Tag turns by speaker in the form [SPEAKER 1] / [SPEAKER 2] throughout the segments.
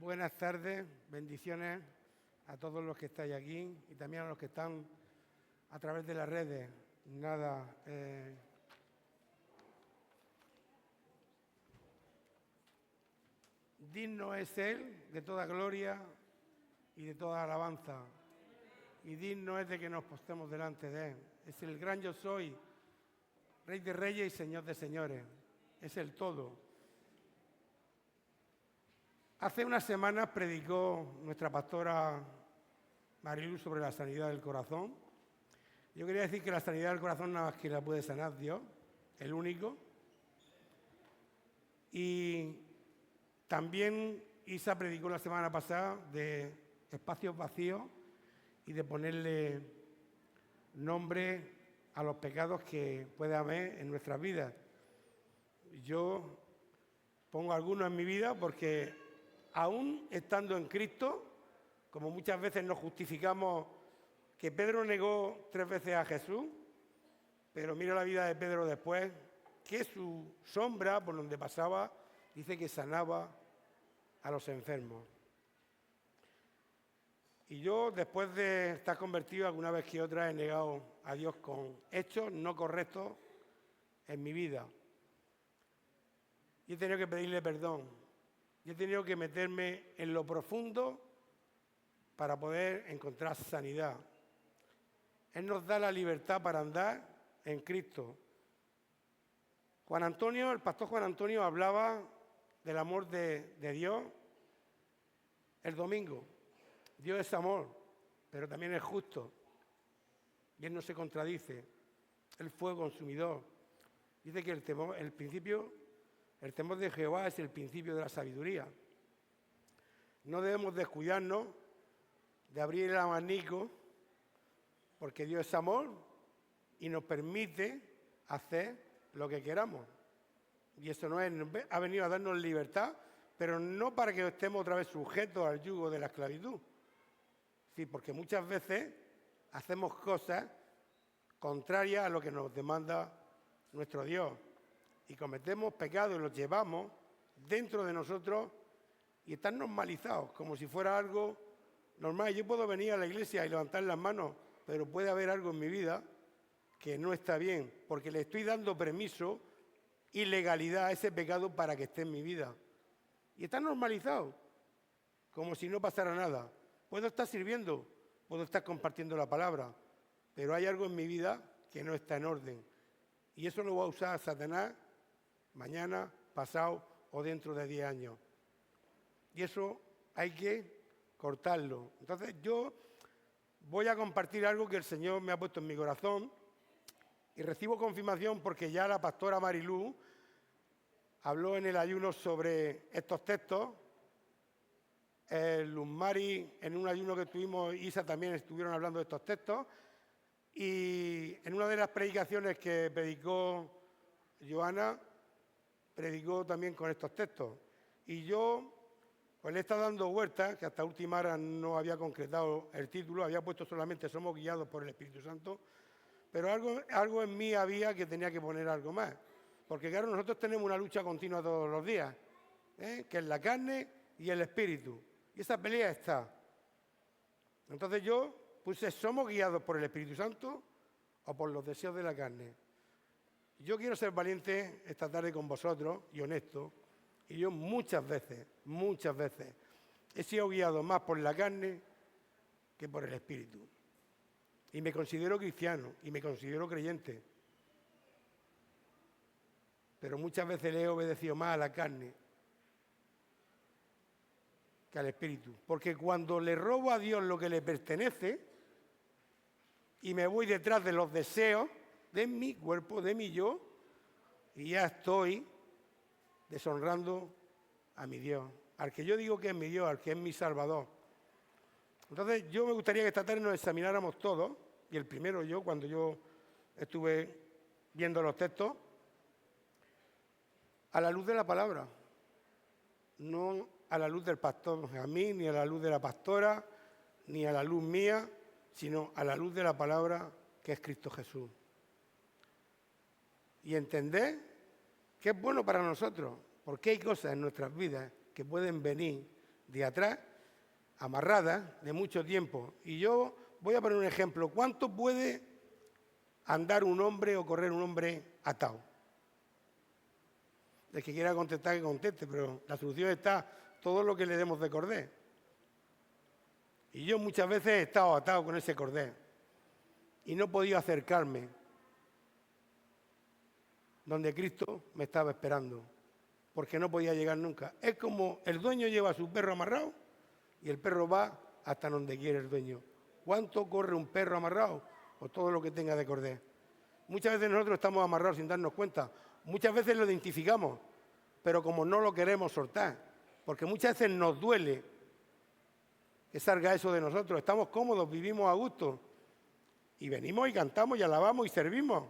[SPEAKER 1] Buenas tardes, bendiciones a todos los que estáis aquí y también a los que están a través de las redes. Digno es Él de toda gloria y de toda alabanza, y digno es de que nos postemos delante de Él. Es el gran yo soy, Rey de reyes y Señor de señores. Es el todo. Hace unas semanas predicó nuestra pastora Marilu sobre la sanidad del corazón. Yo quería decir que la sanidad del corazón nada más que la puede sanar Dios, el único. Y también Isa predicó la semana pasada de espacios vacíos y de ponerle nombre a los pecados que puede haber en nuestras vidas. Yo pongo algunos en mi vida porque aún estando en Cristo, como muchas veces nos justificamos que Pedro negó 3 veces a Jesús, pero mira la vida de Pedro después, que su sombra por donde pasaba dice que sanaba a los enfermos. Y yo, después de estar convertido, alguna vez que otra he negado a Dios con hechos no correctos en mi vida. Y he tenido que pedirle perdón. Y he tenido que meterme en lo profundo para poder encontrar sanidad. Él nos da la libertad para andar en Cristo. El pastor Juan Antonio hablaba del amor de Dios el domingo. Dios es amor, pero también es justo. Y Él no se contradice. Él fue consumidor. Dice que el temor de Jehová es el principio de la sabiduría. No debemos descuidarnos de abrir el abanico, porque Dios es amor y nos permite hacer lo que queramos. Y eso ha venido a darnos libertad, pero no para que estemos otra vez sujetos al yugo de la esclavitud. Sí, porque muchas veces hacemos cosas contrarias a lo que nos demanda nuestro Dios. Y cometemos pecados y los llevamos dentro de nosotros y están normalizados, como si fuera algo normal. Yo puedo venir a la iglesia y levantar las manos, pero puede haber algo en mi vida que no está bien, porque le estoy dando permiso y legalidad a ese pecado para que esté en mi vida. Y está normalizado, como si no pasara nada. Puedo estar sirviendo, puedo estar compartiendo la palabra, pero hay algo en mi vida que no está en orden. Y eso lo va a usar Satanás mañana, pasado o dentro de 10 años. Y eso hay que cortarlo. Entonces yo voy a compartir algo que el Señor me ha puesto en mi corazón y recibo confirmación porque ya la pastora Marilu habló en el ayuno sobre estos textos. Luz Mari, en un ayuno que tuvimos, Isa también estuvieron hablando de estos textos. Y en una de las predicaciones que predicó Joana, predicó también con estos textos. Y yo pues le he estado dando vueltas, que hasta última hora no había concretado el título, había puesto solamente Somos guiados por el Espíritu Santo, pero algo en mí había que tenía que poner algo más. Porque claro, nosotros tenemos una lucha continua todos los días, que es la carne y el espíritu. Y esa pelea está. Entonces yo puse ¿somos guiados por el Espíritu Santo o por los deseos de la carne? Yo quiero ser valiente esta tarde con vosotros y honesto. Y yo muchas veces, he sido guiado más por la carne que por el Espíritu. Y me considero cristiano y me considero creyente. Pero muchas veces le he obedecido más a la carne que al Espíritu. Porque cuando le robo a Dios lo que le pertenece y me voy detrás de los deseos de mi cuerpo, de mi yo, y ya estoy deshonrando a mi Dios, al que yo digo que es mi Dios, al que es mi Salvador. Entonces yo me gustaría que esta tarde nos examináramos todos, y el primero yo, cuando yo estuve viendo los textos, a la luz de la palabra, no a la luz del pastor a mí, ni a la luz de la pastora, ni a la luz mía, sino a la luz de la palabra que es Cristo Jesús. Y entender que es bueno para nosotros, porque hay cosas en nuestras vidas que pueden venir de atrás, amarradas de mucho tiempo. Y yo voy a poner un ejemplo. ¿Cuánto puede andar un hombre o correr un hombre atado? El que quiera contestar, que conteste, pero la solución está todo lo que le demos de cordel. Y yo muchas veces he estado atado con ese cordel y no he podido acercarme donde Cristo me estaba esperando, porque no podía llegar nunca. Es como el dueño lleva a su perro amarrado y el perro va hasta donde quiere el dueño. ¿Cuánto corre un perro amarrado? O todo lo que tenga de cordel. Muchas veces nosotros estamos amarrados sin darnos cuenta. Muchas veces lo identificamos, pero como no lo queremos soltar, porque muchas veces nos duele que salga eso de nosotros. Estamos cómodos, vivimos a gusto y venimos y cantamos y alabamos y servimos.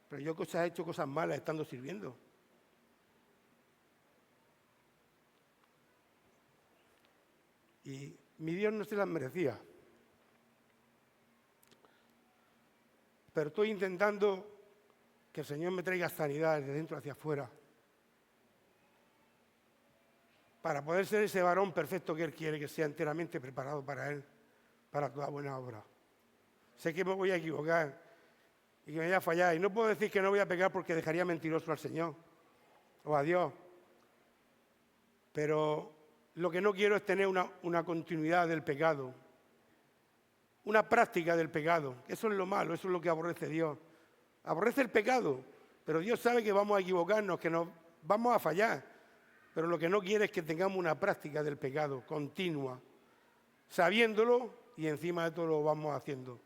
[SPEAKER 1] Pero yo he hecho cosas malas estando sirviendo. Y mi Dios no se las merecía. Pero estoy intentando que el Señor me traiga sanidad desde dentro hacia afuera, para poder ser ese varón perfecto que Él quiere, que sea enteramente preparado para Él, para toda buena obra. Sé que me voy a equivocar y que me voy a fallar, y no puedo decir que no voy a pecar porque dejaría mentiroso al Señor o a Dios, pero lo que no quiero es tener una continuidad del pecado, una práctica del pecado. Eso es lo malo, eso es lo que aborrece Dios. Aborrece el pecado, pero Dios sabe que vamos a equivocarnos, que nos vamos a fallar. Pero lo que no quiere es que tengamos una práctica del pecado continua, sabiéndolo y encima de todo lo vamos haciendo.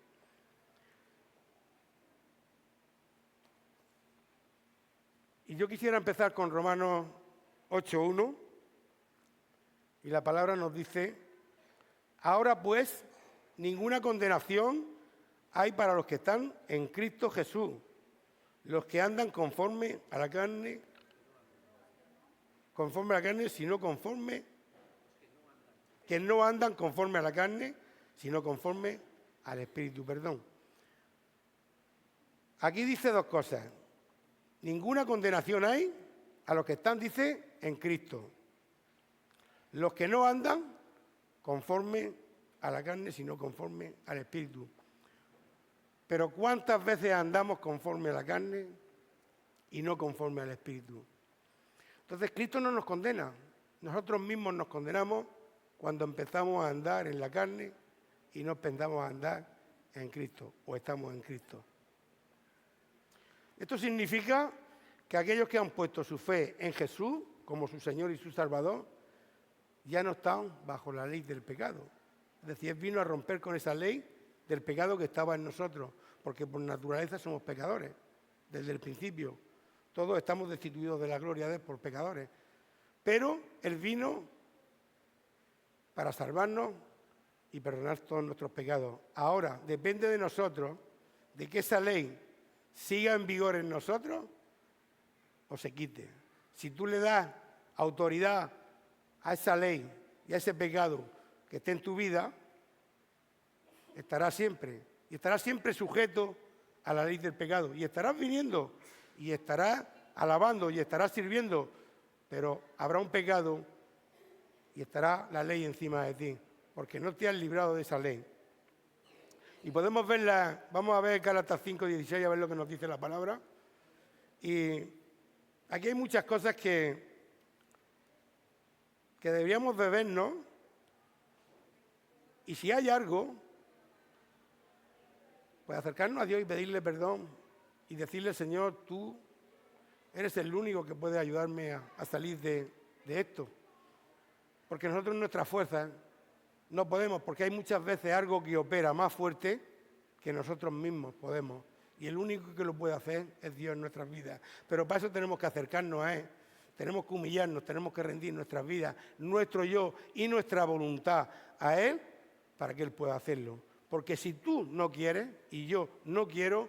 [SPEAKER 1] Y yo quisiera empezar con Romanos 8:1, y la palabra nos dice: ahora pues, ninguna condenación hay para los que están en Cristo Jesús, los que andan conforme a la carne, sino conforme, que no andan conforme a la carne, sino conforme al Espíritu, perdón. Aquí dice dos cosas. Ninguna condenación hay a los que están, dice, en Cristo. Los que no andan conforme a la carne, sino conforme al Espíritu. Pero ¿cuántas veces andamos conforme a la carne y no conforme al Espíritu? Entonces Cristo no nos condena. Nosotros mismos nos condenamos cuando empezamos a andar en la carne y no empezamos a andar en Cristo o estamos en Cristo. Esto significa que aquellos que han puesto su fe en Jesús como su Señor y su Salvador ya no están bajo la ley del pecado. Es decir, Él vino a romper con esa ley del pecado que estaba en nosotros, porque por naturaleza somos pecadores, desde el principio. Todos estamos destituidos de la gloria de Él por pecadores. Pero Él vino para salvarnos y perdonar todos nuestros pecados. Ahora, depende de nosotros, de que esa ley siga en vigor en nosotros o se quite. Si tú le das autoridad a esa ley y a ese pecado que esté en tu vida, estarás siempre sujeto a la ley del pecado, y estarás viniendo y estarás alabando y estarás sirviendo, pero habrá un pecado y estará la ley encima de ti, porque no te has librado de esa ley. Y podemos verla, vamos a ver Gálatas 5:16, a ver lo que nos dice la palabra. Y aquí hay muchas cosas que deberíamos de vernos, y si hay algo, pues acercarnos a Dios y pedirle perdón y decirle: Señor, tú eres el único que puede ayudarme a salir de esto. Porque nosotros en nuestras fuerzas no podemos, porque hay muchas veces algo que opera más fuerte que nosotros mismos podemos. Y el único que lo puede hacer es Dios en nuestras vidas. Pero para eso tenemos que acercarnos a Él. Tenemos que humillarnos, tenemos que rendir nuestras vidas, nuestro yo y nuestra voluntad a Él para que Él pueda hacerlo. Porque si tú no quieres y yo no quiero,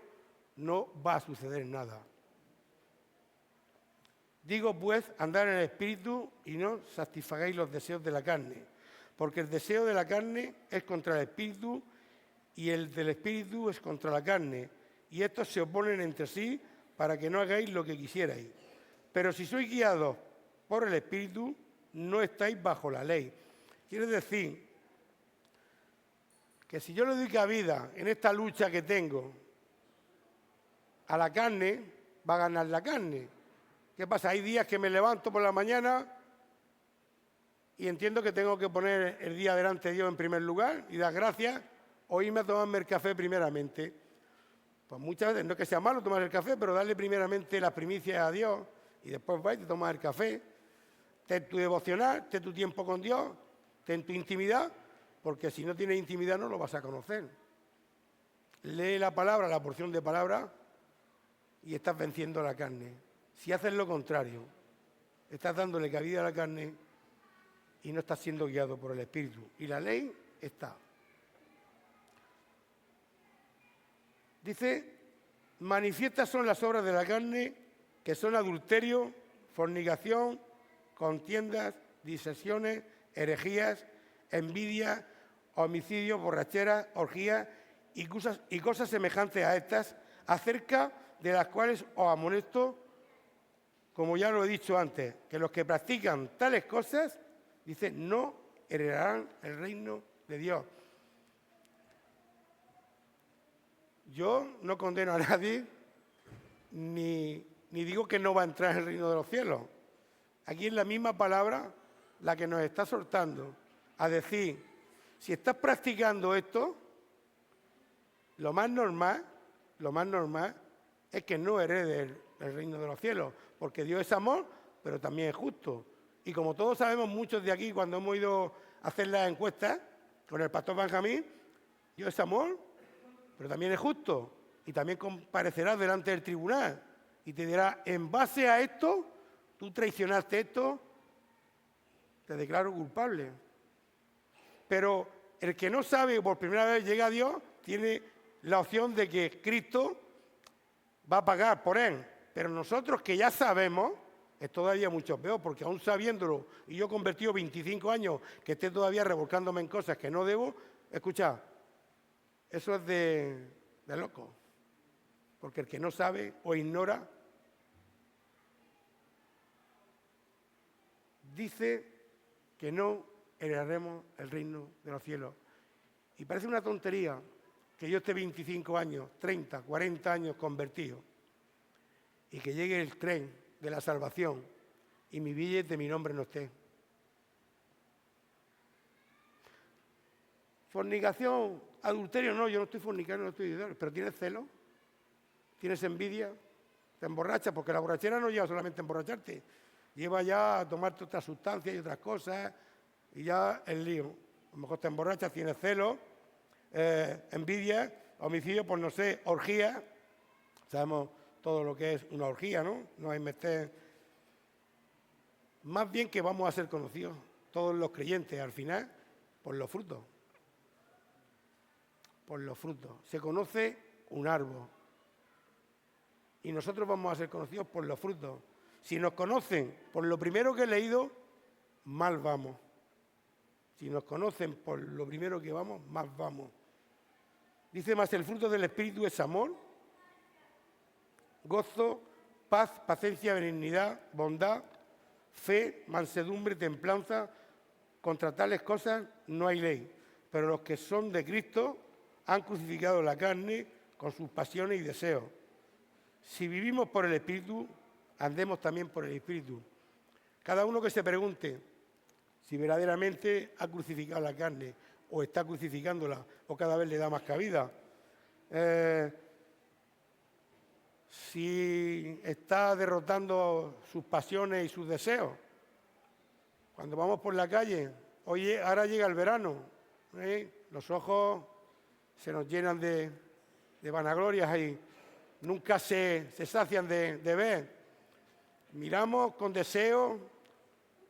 [SPEAKER 1] no va a suceder nada. Digo pues, andar en el Espíritu y no satisfagáis los deseos de la carne, porque el deseo de la carne es contra el Espíritu y el del Espíritu es contra la carne, y estos se oponen entre sí para que no hagáis lo que quisierais. Pero si sois guiados por el Espíritu, no estáis bajo la ley. Quiere decir que si yo le doy cabida en esta lucha que tengo a la carne, va a ganar la carne. ¿Qué pasa? Hay días que me levanto por la mañana y entiendo que tengo que poner el día delante de Dios en primer lugar y dar gracias o irme a tomarme el café primeramente. Pues muchas veces, no es que sea malo tomar el café, pero darle primeramente las primicias a Dios y después vas y te tomas el café. Ten tu devocional, ten tu tiempo con Dios, ten tu intimidad, porque si no tienes intimidad no lo vas a conocer. Lee la palabra, la porción de palabra, y estás venciendo la carne. Si haces lo contrario, estás dándole cabida a la carne y no estás siendo guiado por el Espíritu. Y la ley está. Dice, manifiestas son las obras de la carne, que son adulterio, fornicación, contiendas, disensiones, herejías, envidia, homicidios, borracheras, orgías y cosas semejantes a estas, acerca de las cuales os amonesto, como ya lo he dicho antes, que los que practican tales cosas, dice, no heredarán el reino de Dios. Yo no condeno a nadie, ni digo que no va a entrar en el reino de los cielos. Aquí es la misma palabra la que nos está soltando a decir, si estás practicando esto, lo más normal es que no heredes el reino de los cielos, porque Dios es amor, pero también es justo. Y como todos sabemos, muchos de aquí, cuando hemos ido a hacer las encuestas con el pastor Benjamín, Dios es amor, pero también es justo. Y también comparecerás delante del tribunal y te dirá, en base a esto, tú traicionaste esto, te declaro culpable. Pero el que no sabe o por primera vez llega a Dios, tiene la opción de que Cristo va a pagar por él. Pero nosotros que ya sabemos, es todavía mucho peor, porque aún sabiéndolo, y yo convertido 25 años, que esté todavía revolcándome en cosas que no debo, escucha, eso es de loco. Porque el que no sabe o ignora, dice que no heredaremos el reino de los cielos. Y parece una tontería que yo esté 25 años, 30, 40 años convertido y que llegue el tren de la salvación y mi billete de mi nombre no esté. Fornicación, adulterio, no, yo no estoy fornicando, no estoy adulterio, pero tienes celo, tienes envidia, te emborrachas, porque la borrachera no lleva solamente a emborracharte, lleva ya a tomarte otras sustancias y otras cosas y ya el lío. A lo mejor te emborrachas, tienes celo, envidia, homicidio, pues no sé, orgía. Sabemos todo lo que es una orgía, ¿no? No hay meter. Más bien que vamos a ser conocidos, todos los creyentes, al final, por los frutos. Por los frutos. Se conoce un árbol. Y nosotros vamos a ser conocidos por los frutos. Si nos conocen por lo primero que he leído, mal vamos. Si nos conocen por lo primero que vamos, más vamos. Dice más, el fruto del Espíritu es amor, gozo, paz, paciencia, benignidad, bondad, fe, mansedumbre, templanza. Contra tales cosas no hay ley. Pero los que son de Cristo han crucificado la carne con sus pasiones y deseos. Si vivimos por el Espíritu, andemos también por el Espíritu. Cada uno que se pregunte si verdaderamente ha crucificado la carne o está crucificándola o cada vez le da más cabida. Si está derrotando sus pasiones y sus deseos. Cuando vamos por la calle, oye, ahora llega el verano, los ojos se nos llenan de vanaglorias y nunca se sacian de ver. Miramos con deseo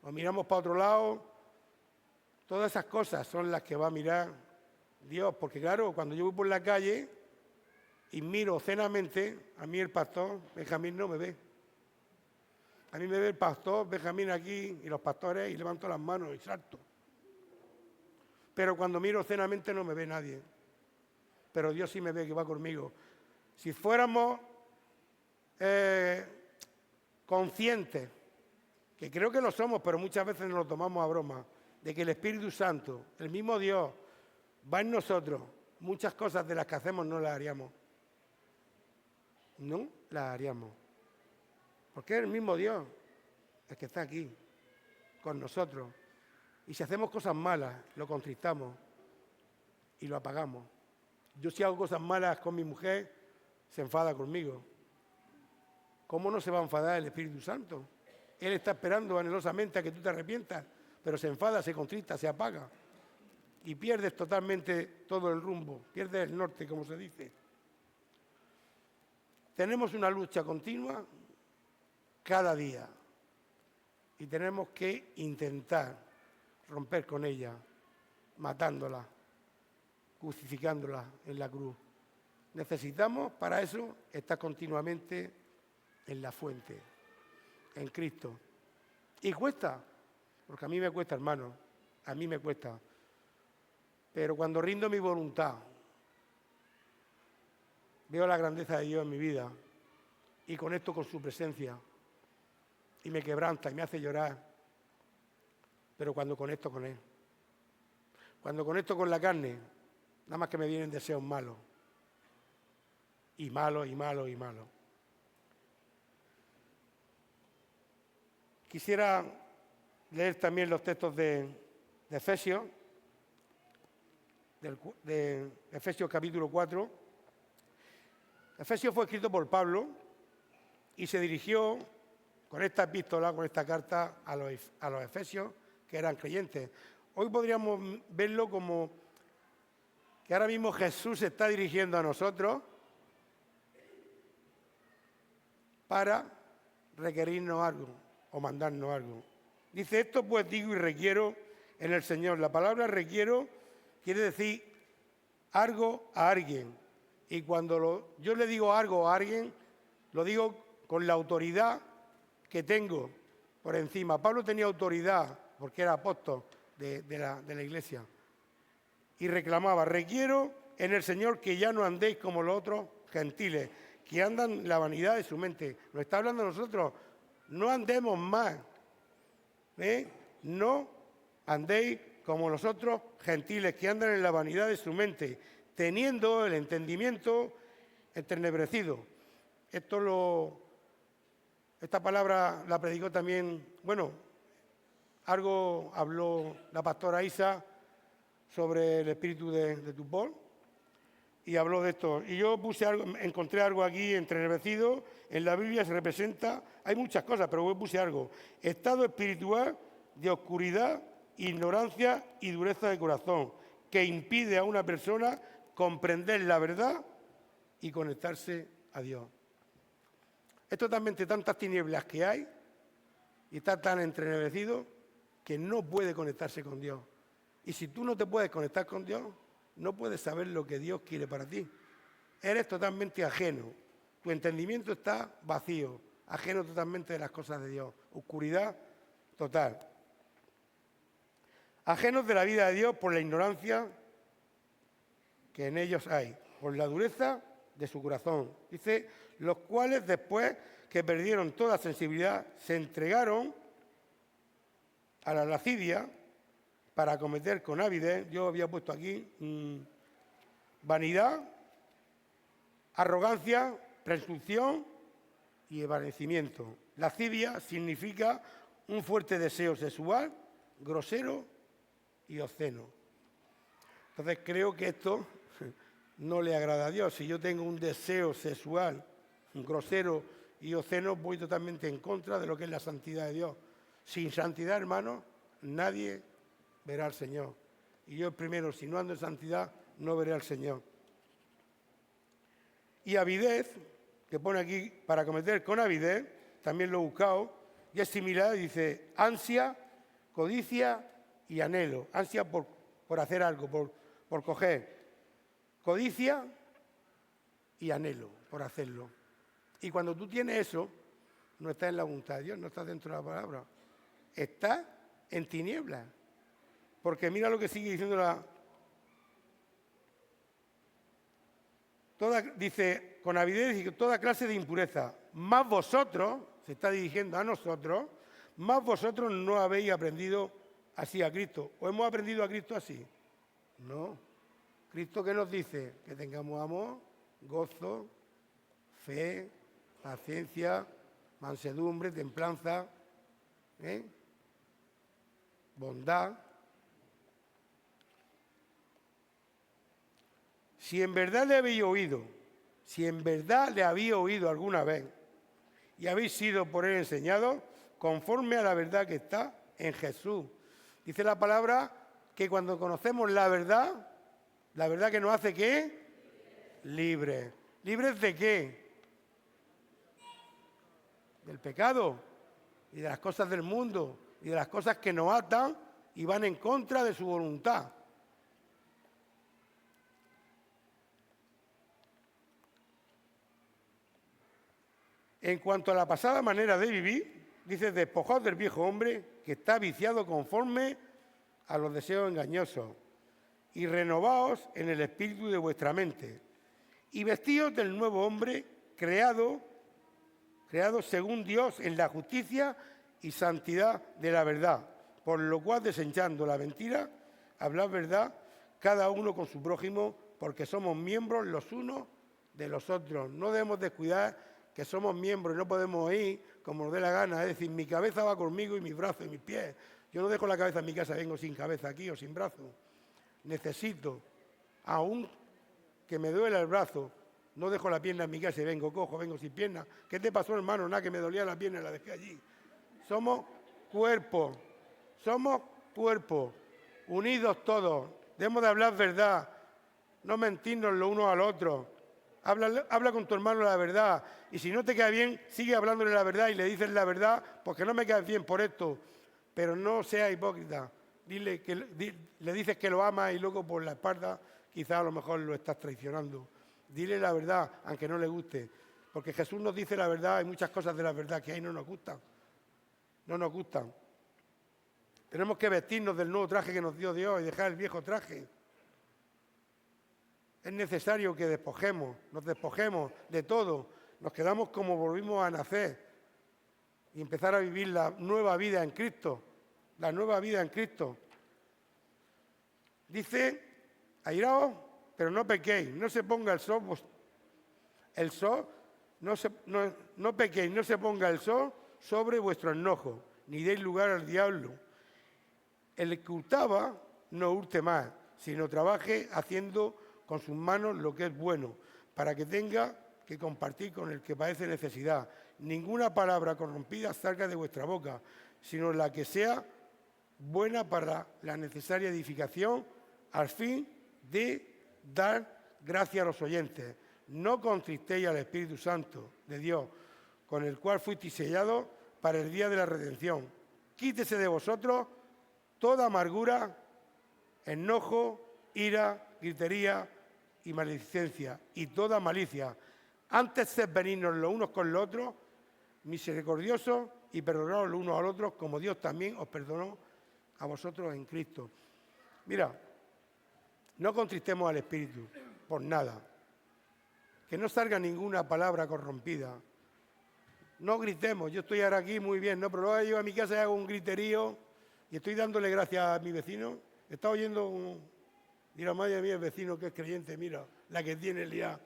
[SPEAKER 1] o miramos para otro lado. Todas esas cosas son las que va a mirar Dios. Porque claro, cuando yo voy por la calle y miro obscenamente, a mí el pastor Benjamín no me ve. A mí me ve el pastor Benjamín aquí y los pastores y levanto las manos y salto. Pero cuando miro obscenamente no me ve nadie. Pero Dios sí me ve que va conmigo. Si fuéramos conscientes que creo que lo somos, pero muchas veces nos lo tomamos a broma, de que el Espíritu Santo, el mismo Dios, va en nosotros, muchas cosas de las que hacemos no las haríamos. No las haríamos. Porque es el mismo Dios el que está aquí, con nosotros. Y si hacemos cosas malas, lo contristamos y lo apagamos. Yo si hago cosas malas con mi mujer, se enfada conmigo. ¿Cómo no se va a enfadar el Espíritu Santo? Él está esperando anhelosamente a que tú te arrepientas, pero se enfada, se contrista, se apaga. Y pierdes totalmente todo el rumbo, pierdes el norte, como se dice. Tenemos una lucha continua cada día y tenemos que intentar romper con ella, matándola, crucificándola en la cruz. Necesitamos para eso estar continuamente en la fuente, en Cristo. Y cuesta, porque a mí me cuesta, hermano, a mí me cuesta. Pero cuando rindo mi voluntad, veo la grandeza de Dios en mi vida y conecto con su presencia y me quebranta y me hace llorar. Pero cuando conecto con Él, cuando conecto con la carne, nada más que me vienen deseos malos. Y malos, y malos, y malos. Quisiera leer también los textos de Efesios, de Efesios capítulo 4. Efesios fue escrito por Pablo y se dirigió con esta epístola, con esta carta a los efesios que eran creyentes. Hoy podríamos verlo como que ahora mismo Jesús se está dirigiendo a nosotros para requerirnos algo o mandarnos algo. Dice, esto pues digo y requiero en el Señor. La palabra requiero quiere decir algo a alguien. Y cuando yo le digo algo a alguien, lo digo con la autoridad que tengo por encima. Pablo tenía autoridad porque era apóstol de la iglesia. Y reclamaba, requiero en el Señor que ya no andéis como los otros gentiles, que andan en la vanidad de su mente. Nos está hablando a nosotros, no andemos más. No andéis como los otros gentiles, que andan en la vanidad de su mente, teniendo el entendimiento entenebrecido. Esta palabra la predicó también, algo habló la pastora Isa sobre el espíritu de Tupol y habló de esto. Y yo encontré algo aquí entenebrecido. En la Biblia se representa, hay muchas cosas, pero yo puse algo. Estado espiritual de oscuridad, ignorancia y dureza de corazón, que impide a una persona comprender la verdad y conectarse a Dios. Es totalmente tantas tinieblas que hay y está tan entrenebrecido que no puede conectarse con Dios. Y si tú no te puedes conectar con Dios, no puedes saber lo que Dios quiere para ti. Eres totalmente ajeno. Tu entendimiento está vacío, ajeno totalmente de las cosas de Dios. Oscuridad total. Ajenos de la vida de Dios por la ignorancia que en ellos hay, por la dureza de su corazón. Dice, los cuales después que perdieron toda sensibilidad, se entregaron a la lascivia para cometer con avidez, yo había puesto aquí, vanidad, arrogancia, presunción y envanecimiento. Lascivia significa un fuerte deseo sexual, grosero y obsceno. Entonces creo que esto no le agrada a Dios. Si yo tengo un deseo sexual grosero y obsceno, voy totalmente en contra de lo que es la santidad de Dios. Sin santidad, hermano, nadie verá al Señor. Y yo primero, si no ando en santidad, no veré al Señor. Y avidez, que pone aquí, para cometer con avidez, también lo he buscado, y es similar, dice, ansia, codicia y anhelo. Ansia por hacer algo, por coger. Codicia y anhelo por hacerlo. Y cuando tú tienes eso, no estás en la voluntad de Dios, no estás dentro de la palabra. Estás en tinieblas. Porque mira lo que sigue diciendo dice, con avidez y toda clase de impureza. Más vosotros, se está dirigiendo a nosotros, Más vosotros no habéis aprendido así a Cristo. ¿O hemos aprendido a Cristo así? No. ¿Cristo qué nos dice? Que tengamos amor, gozo, fe, paciencia, mansedumbre, templanza, bondad. Si en verdad le habéis oído, si en verdad le habéis oído alguna vez y habéis sido por él enseñados, conforme a la verdad que está en Jesús. Dice la palabra que cuando conocemos la verdad que nos hace ¿qué? Libres. ¿Libres de qué? Del pecado y de las cosas del mundo y de las cosas que nos atan y van en contra de su voluntad. En cuanto a la pasada manera de vivir, dice, despojaos del viejo hombre que está viciado conforme a los deseos engañosos y renovaos en el espíritu de vuestra mente y vestíos del nuevo hombre creado según Dios en la justicia y santidad de la verdad, por lo cual desechando la mentira, hablad verdad cada uno con su prójimo, porque somos miembros los unos de los otros. No debemos descuidar que somos miembros y no podemos ir como nos dé la gana, es decir, mi cabeza va conmigo y mis brazos y mis pies. Yo no dejo la cabeza en mi casa, vengo sin cabeza aquí o sin brazo. Necesito, aún que me duela el brazo, no dejo la pierna en mi casa y vengo cojo, vengo sin pierna. ¿Qué te pasó, hermano? Nada, que me dolía la pierna y la dejé allí. Somos cuerpo, unidos todos. Debemos de hablar verdad, no mentirnos los unos al otro. Habla con tu hermano la verdad. Y si no te queda bien, sigue hablándole la verdad y le dices la verdad, porque no me quedas bien por esto. Pero no seas hipócrita. Le dices que lo amas y luego por la espalda quizás a lo mejor lo estás traicionando. Dile la verdad, aunque no le guste. Porque Jesús nos dice la verdad, hay muchas cosas de la verdad que ahí no nos gustan. No nos gustan. Tenemos que vestirnos del nuevo traje que nos dio Dios y dejar el viejo traje. Es necesario que nos despojemos de todo, nos quedamos como volvimos a nacer y empezar a vivir la nueva vida en Cristo, la nueva vida en Cristo. Dice, airaos, pero no pequéis, no se ponga no pequéis, no se ponga el sol sobre vuestro enojo, ni deis lugar al diablo. El que hurtaba no hurte más, sino trabaje haciendo con sus manos lo que es bueno, para que tenga que compartir con el que padece necesidad. Ninguna palabra corrompida salga de vuestra boca, sino la que sea buena para la necesaria edificación, al fin de dar gracia a los oyentes. No contristéis al Espíritu Santo de Dios, con el cual fuisteis sellados para el día de la redención. Quítese de vosotros toda amargura, enojo, ira, gritería y maledicencia y toda malicia. Antes sed benignos los unos con los otros, misericordiosos y perdonados los unos a los otros, como Dios también os perdonó a vosotros en Cristo. Mira, no contristemos al Espíritu por nada. Que no salga ninguna palabra corrompida. No gritemos. Yo estoy ahora aquí muy bien, ¿no? Pero luego llego a mi casa y hago un griterío y estoy dándole gracias a mi vecino. Está oyendo Mira, madre mía, el vecino que es creyente, mira, la que tiene liada.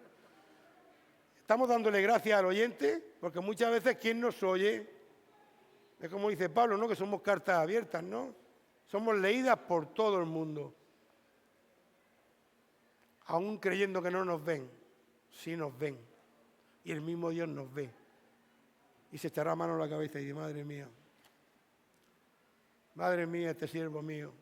[SPEAKER 1] Estamos dándole gracias al oyente, porque muchas veces quien nos oye, es como dice Pablo, ¿no? Que somos cartas abiertas, ¿no? Somos leídas por todo el mundo. Aún creyendo que no nos ven, sí nos ven. Y el mismo Dios nos ve. Y se echará mano a la cabeza y dice, madre mía, este siervo mío.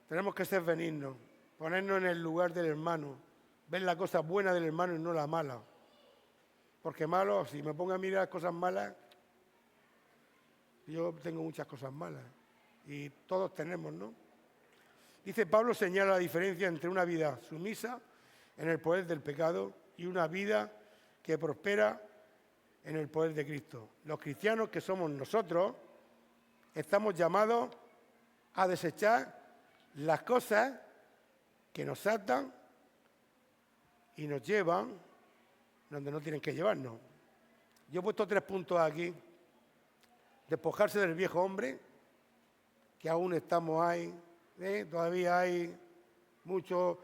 [SPEAKER 1] Tenemos que ser benignos, ponernos en el lugar del hermano, ver la cosa buena del hermano y no la mala. Porque malo, si me pongo a mirar cosas malas, yo tengo muchas cosas malas. Y todos tenemos, ¿no? Dice Pablo, señala la diferencia entre una vida sumisa en el poder del pecado y una vida que prospera en el poder de Cristo. Los cristianos, que somos nosotros, estamos llamados a desechar las cosas que nos atan y nos llevan donde no tienen que llevarnos. Yo he puesto 3 puntos aquí. Despojarse del viejo hombre, que aún estamos ahí, todavía hay mucho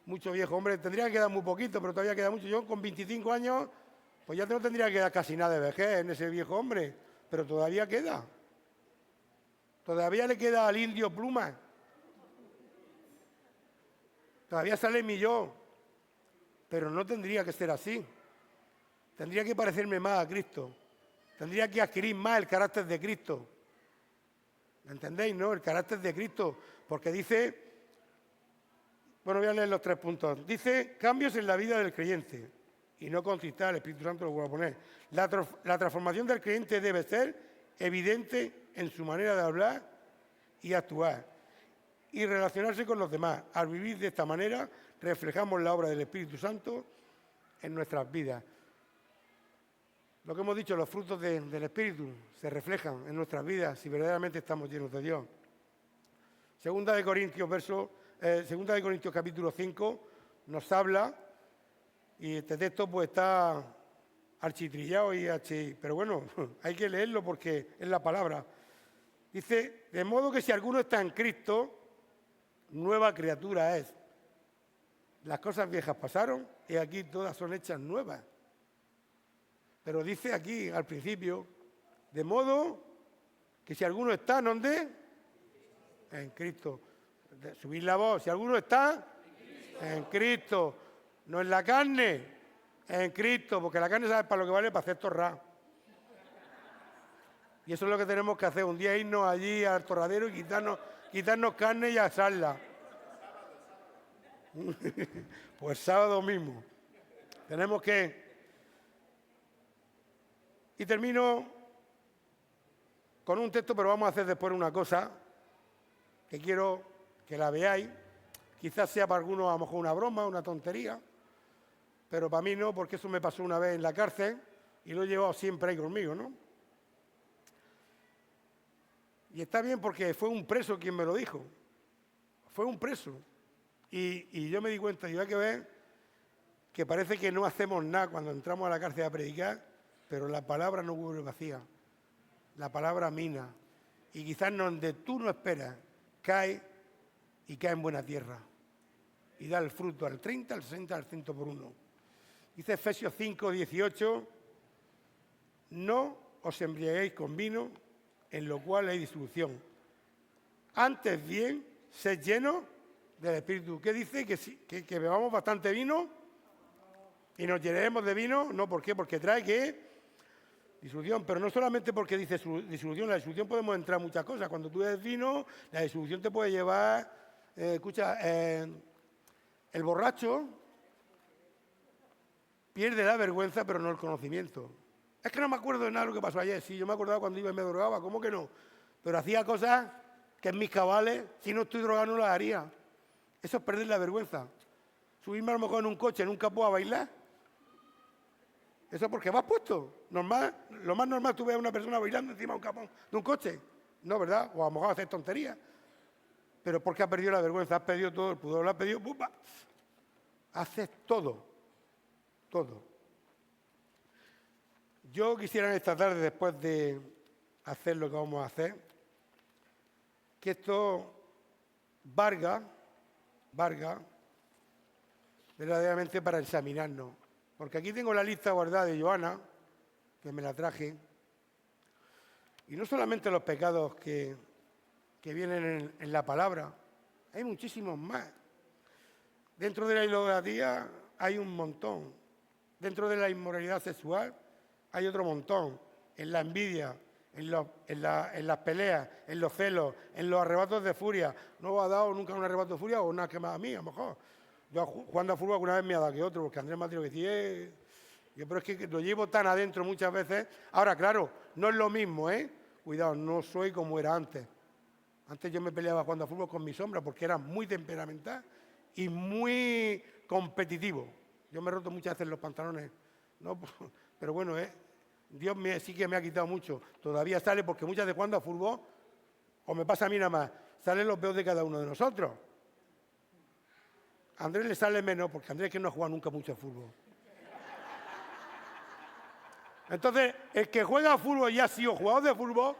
[SPEAKER 1] viejo hombre. Tendría que quedar muy poquito, pero todavía queda mucho. Yo con 25 años, pues ya no tendría que quedar casi nada de vejez en ese viejo hombre, pero todavía queda. Todavía le queda al indio pluma. Todavía sale mi yo, pero no tendría que ser así. Tendría que parecerme más a Cristo. Tendría que adquirir más el carácter de Cristo. ¿Me entendéis, no? El carácter de Cristo. Porque dice, bueno, voy a leer los 3 puntos. Dice, cambios en la vida del creyente. Y no consista, el Espíritu Santo lo voy a poner. La transformación del creyente debe ser evidente en su manera de hablar y actuar. Y relacionarse con los demás. Al vivir de esta manera, reflejamos la obra del Espíritu Santo en nuestras vidas. Lo que hemos dicho, los frutos del Espíritu se reflejan en nuestras vidas si verdaderamente estamos llenos de Dios. Segunda de Corintios capítulo 5 nos habla, y este texto pues está architrillado pero bueno, hay que leerlo porque es la palabra. Dice, de modo que si alguno está en Cristo, nueva criatura es. Las cosas viejas pasaron y aquí todas son hechas nuevas. Pero dice aquí, al principio, de modo que si alguno está, ¿dónde? En Cristo. Subid la voz. Si alguno está, en Cristo. No en la carne, en Cristo. Porque la carne, ¿sabes para lo que vale? Para hacer torrar. Y eso es lo que tenemos que hacer. Un día irnos allí al torradero y quitarnos carne y asarla. Pues sábado mismo. Tenemos que... Y termino con un texto, pero vamos a hacer después una cosa que quiero que la veáis. Quizás sea para algunos a lo mejor una broma, una tontería, pero para mí no, porque eso me pasó una vez en la cárcel y lo he llevado siempre ahí conmigo, ¿no? Y está bien porque fue un preso quien me lo dijo. Fue un preso. Y yo me di cuenta, y hay que ver que parece que no hacemos nada cuando entramos a la cárcel a predicar, pero la palabra no vuelve vacía, la palabra mina. Y quizás donde tú no esperas, cae y cae en buena tierra. Y da el fruto al 30, al 60, al 100 por uno. Dice Efesios 5, 18, no os embriaguéis con vino, en lo cual hay disolución. Antes bien, sed llenos del Espíritu. ¿Qué dice? Que bebamos bastante vino y nos llenemos de vino. No, ¿por qué? Porque trae que disolución, pero no solamente porque dice disolución, la disolución podemos entrar en muchas cosas. Cuando tú bebes vino, la disolución te puede llevar, el borracho pierde la vergüenza, pero no el conocimiento. Es que no me acuerdo de nada de lo que pasó ayer. Sí, yo me acordaba cuando iba y me drogaba, ¿cómo que no? Pero hacía cosas que en mis cabales, si no estoy drogado, no las haría. Eso es perder la vergüenza. Subirme a lo mejor en un coche, en un capó a bailar. Eso porque vas puesto. Normal, lo más normal, tú ves a una persona bailando encima de un capón de un coche. No, ¿verdad? O a lo mejor haces tonterías. Pero porque has perdido la vergüenza, has perdido todo el pudor, lo has perdido. ¡Bumba! Haces todo. Todo. Yo quisiera en esta tarde, después de hacer lo que vamos a hacer, que esto valga verdaderamente para examinarnos. Porque aquí tengo la lista guardada de Joana, que me la traje, y no solamente los pecados que vienen en la palabra, hay muchísimos más. Dentro de la idolatría hay un montón. Dentro de la inmoralidad sexual hay otro montón. En la envidia, en las peleas, en los celos, en los arrebatos de furia. ¿No os ha dado nunca un arrebato de furia o una quemada a mí, a lo mejor? Yo jugando a fútbol alguna vez me ha dado que otro, porque Andrés Mateo decía, pero es que lo llevo tan adentro muchas veces. Ahora, claro, no es lo mismo, ¿eh? Cuidado, no soy como era antes. Antes yo me peleaba jugando a fútbol con mi sombra porque era muy temperamental y muy competitivo. Yo me he roto muchas veces los pantalones, ¿no? Pero bueno, Dios sí que me ha quitado mucho. Todavía sale porque muchas veces jugando a fútbol, o me pasa a mí nada más, salen los peos de cada uno de nosotros. A Andrés le sale menos porque Andrés que no ha jugado nunca mucho a fútbol. Entonces, el que juega a fútbol y ha sido jugador de fútbol,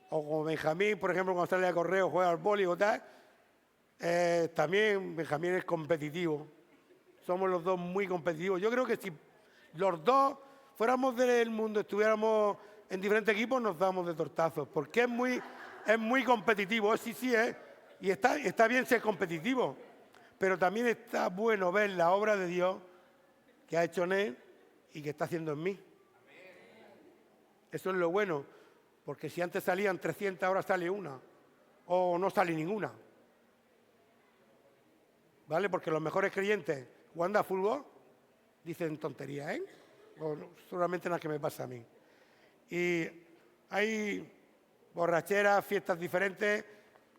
[SPEAKER 1] o como Benjamín, por ejemplo, cuando sale a correo, juega al boli o tal, también Benjamín es competitivo. Somos los dos muy competitivos. Yo creo que si los dos fuéramos del mundo, estuviéramos en diferentes equipos, nos damos de tortazos, porque es muy competitivo. Sí, y está bien ser competitivo, pero también está bueno ver la obra de Dios que ha hecho en él y que está haciendo en mí. Eso es lo bueno, porque si antes salían 300, ahora sale una, o no sale ninguna. ¿Vale? Porque los mejores creyentes jugando a fútbol dicen tonterías, ¿eh? O solamente las que me pasa a mí. Y hay borracheras, fiestas diferentes,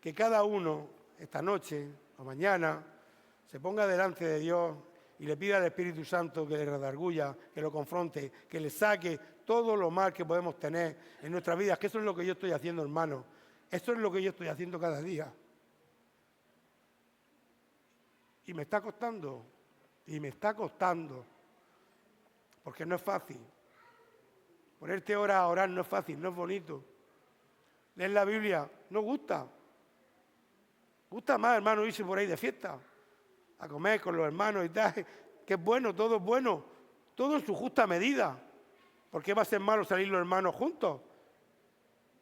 [SPEAKER 1] que cada uno, esta noche o mañana, se ponga delante de Dios y le pida al Espíritu Santo que le redarguya, que lo confronte, que le saque todo lo mal que podemos tener en nuestras vidas, que eso es lo que yo estoy haciendo, hermano. Eso es lo que yo estoy haciendo cada día. Y me está costando, porque no es fácil. Ponerte horas a orar no es fácil, no es bonito. Leer la Biblia no gusta. Gusta más, hermano, irse por ahí de fiesta, a comer con los hermanos y tal, que es bueno, todo en su justa medida. ¿Por qué va a ser malo salir los hermanos juntos?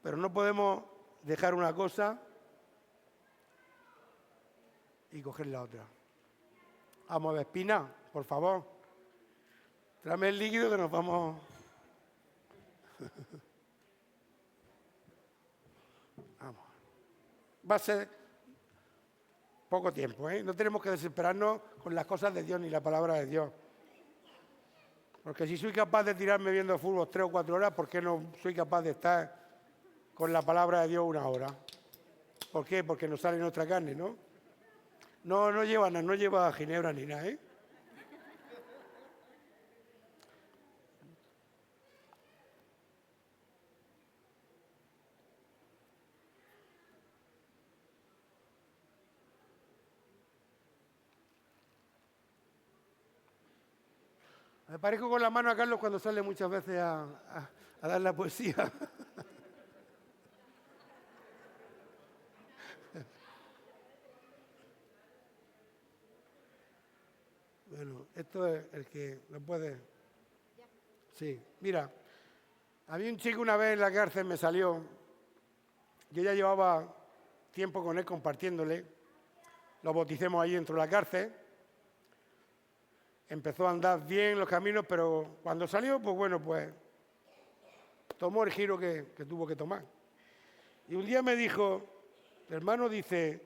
[SPEAKER 1] Pero no podemos dejar una cosa y coger la otra. Vamos a ver, Espina, por favor. Tráeme el líquido que nos vamos. Vamos. Va a ser poco tiempo, ¿eh? No tenemos que desesperarnos con las cosas de Dios ni la palabra de Dios. Porque si soy capaz de tirarme viendo fútbol 3 o 4 horas, ¿por qué no soy capaz de estar con la palabra de Dios 1 hora? ¿Por qué? Porque nos sale nuestra carne, ¿no? No lleva ginebra ni nada, ¿eh? Me parezco con la mano a Carlos cuando sale muchas veces a dar la poesía. Bueno, esto es el que lo puede. Sí, mira, había un chico una vez en la cárcel, me salió. Yo ya llevaba tiempo con él compartiéndole. Lo bauticemos ahí dentro de la cárcel. Empezó a andar bien los caminos, pero cuando salió, pues bueno, pues tomó el giro que tuvo que tomar. Y un día me dijo, hermano, dice,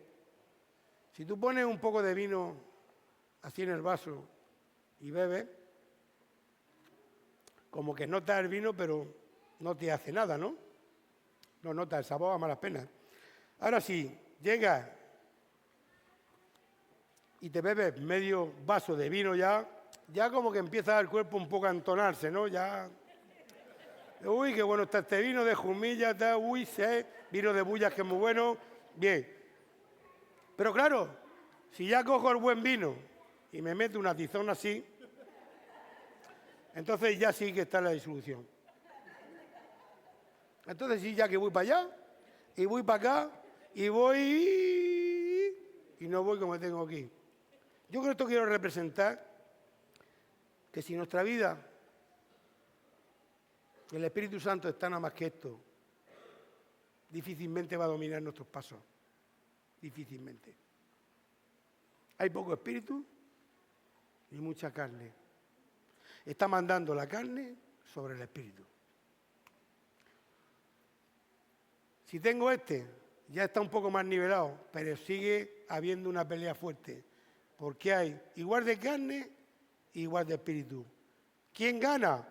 [SPEAKER 1] si tú pones un poco de vino así en el vaso y bebes, como que notas el vino, pero no te hace nada, ¿no? No notas el sabor a malas penas. Ahora sí, llegas y te bebes medio vaso de vino ya como que empieza el cuerpo un poco a entonarse, ¿no? Ya, uy, qué bueno está este vino de Jumilla, uy, vino de Bullas que es muy bueno, bien. Pero claro, si ya cojo el buen vino y me meto una tizona así, entonces ya sí que está la disolución. Entonces sí, ya que voy para allá, y voy para acá, y voy, y no voy como tengo aquí. Yo con esto quiero representar que si nuestra vida, el Espíritu Santo está nada más que esto, difícilmente va a dominar nuestros pasos. Difícilmente. Hay poco espíritu y mucha carne. Está mandando la carne sobre el espíritu. Si tengo ya está un poco más nivelado, pero sigue habiendo una pelea fuerte. Porque hay igual de carne e igual de espíritu. ¿Quién gana?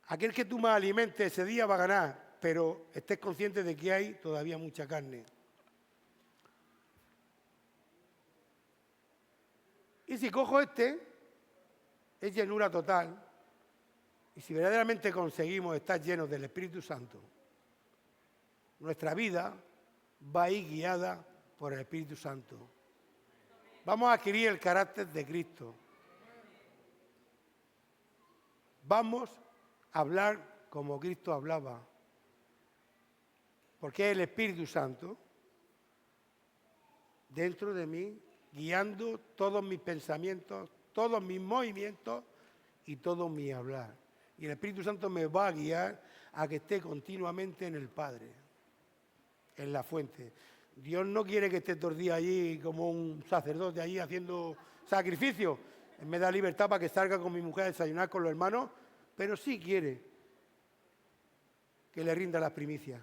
[SPEAKER 1] Aquel que tú más alimentes ese día va a ganar, pero estés consciente de que hay todavía mucha carne. Y si cojo es llenura total. Y si verdaderamente conseguimos estar llenos del Espíritu Santo, nuestra vida va a ir guiada por el Espíritu Santo. Vamos a adquirir el carácter de Cristo. vamos a hablar como Cristo hablaba, porque es el Espíritu Santo dentro de mí, guiando todos mis pensamientos, todos mis movimientos y todo mi hablar. Y el Espíritu Santo me va a guiar a que esté continuamente en el Padre, en la fuente. Dios no quiere que esté todo el día allí como un sacerdote allí haciendo sacrificio. Él me da libertad para que salga con mi mujer a desayunar con los hermanos, pero sí quiere que le rinda las primicias.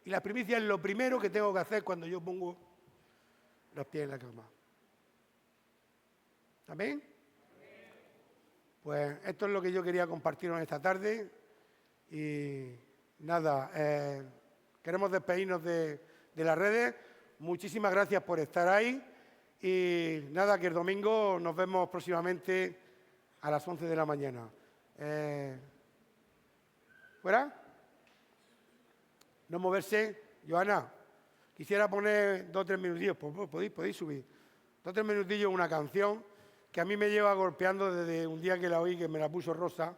[SPEAKER 1] Y las primicias es lo primero que tengo que hacer cuando yo pongo los pies en la cama. ¿Amén? Pues esto es lo que yo quería compartir esta tarde. Y nada, queremos despedirnos de las redes. Muchísimas gracias por estar ahí. Y nada, que el domingo nos vemos próximamente a las 11 de la mañana. ¿Fuera? No moverse. Joana, quisiera poner 2 o 3 minutillos. Pues podéis subir. 2 o 3 minutillos una canción que a mí me lleva golpeando desde un día que la oí, que me la puso Rosa.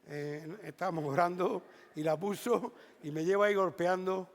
[SPEAKER 1] Estábamos orando y la puso y me lleva ahí golpeando.